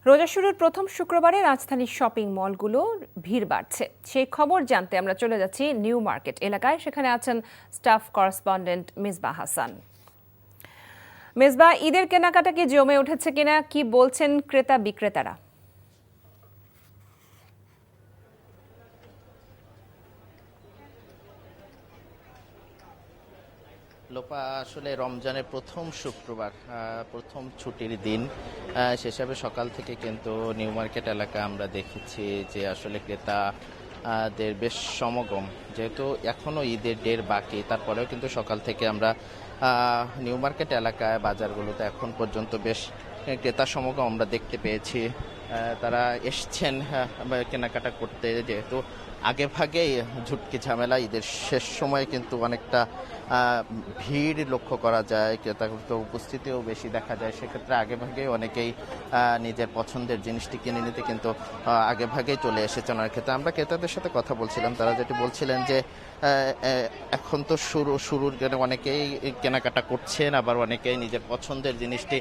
রোজা শুরুর প্রথম শুক্রবারে রাজধানীর শপিং মলগুলোর ভিড় বাড়ছে। সেই খবর জানতে আমরা চলে যাচ্ছি নিউ মার্কেট এলাকায়। সেখানে আছেন স্টাফ করেসপন্ডেন্ট মিসবাহ হাসান। মিসবাহ, ঈদের কেনাকাটা কি জমে উঠেছে কিনা, কি বলছেন ক্রেতা বিক্রেতারা? লোপা, আসলে রমজানের প্রথম শুক্রবার, প্রথম ছুটির দিন, সে হিসাবে সকাল থেকে কিন্তু নিউ মার্কেট এলাকা আমরা দেখেছি যে আসলে ক্রেতাদের বেশ সমাগম। যেহেতু এখনও ঈদের ডের বাকি, তারপরেও কিন্তু সকাল থেকে আমরা নিউ মার্কেট এলাকায় বাজারগুলোতে এখন পর্যন্ত বেশ ক্রেতা সমাগম আমরা দেখতে পেয়েছি। তারা এসছেন কেনাকাটা করতে, যেহেতু আগে ভাগেই ঝুটকি ঝামেলা, ঈদের শেষ সময়ে কিন্তু অনেকটা ভিড় লক্ষ্য করা যায়, ক্রেতাদের উপস্থিতিও বেশি দেখা যায়। সেক্ষেত্রে আগে ভাগেই অনেকেই নিজের পছন্দের জিনিসটি কিনে নিতে কিন্তু আগে ভাগেই চলে এসেছেন অনেক ক্ষেত্রে। আমরা ক্রেতাদের সাথে কথা বলছিলাম, তারা যেটি বলছিলেন যে এখন তো শুরুর অনেকেই কেনাকাটা করছেন, আবার অনেকেই নিজের পছন্দের জিনিসটি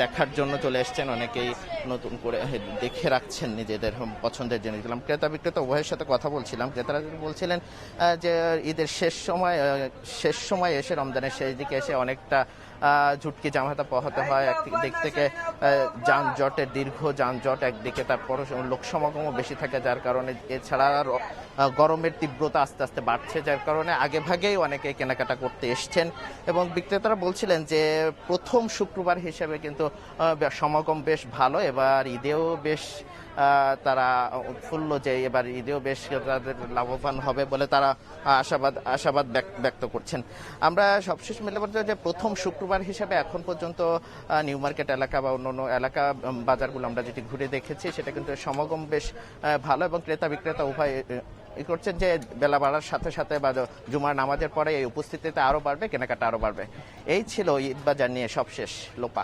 দেখার জন্য চলে এসছেন, অনেকেই নতুন করে দেখে রাখছেন নিজেদের পছন্দের জিনিসগুলো। ক্রেতা বিক্রেতা উভয়ের সাথে কথা বলছিলাম। ক্রেতারা বলছিলেন যে ঈদের শেষ সময় এসে, রমজানের শেষ দিকে এসে অনেকটা ঝুটকি জামাতা পোহাতে হয়। একদিক থেকে যানজটের দীর্ঘ যানজট একদিকে, তারপর লোক সমাগমও বেশি থাকে, যার কারণে এছাড়া গরমের তীব্রতা আস্তে আস্তে বাড়ছে, যার কারণে আগে ভাগেই অনেকে কেনাকাটা করতে এসছেন। এবং বিক্রেতারা বলছিলেন যে প্রথম শুক্রবার হিসেবে কিন্তু সমাগম বেশ ভালো। এবার ঈদেও বেশ তারা উৎফুল্ল যে এবার ঈদেও বেশ তাদের লাভবান হবে বলে তারা আশাবাদ ব্যক্ত করছেন। আমরা সবশেষ মিলে বলতে যে প্রথম শুক্রবার হিসেবে এখন পর্যন্ত নিউ মার্কেট এলাকা বা অন্য এলাকা বাজারগুলো আমরা যেটি ঘুরে দেখেছি, সেটা কিন্তু সমাগম বেশ ভালো, এবং ক্রেতা বিক্রেতা উভয় করছেন যে বেলা বাড়ার সাথে সাথে বা জুমার নামাজের পরে এই উপস্থিতিতে আরও বাড়বে, কেনাকাটা আরও বাড়বে। এই ছিল ঈদ বাজার নিয়ে সবশেষ। লোপা।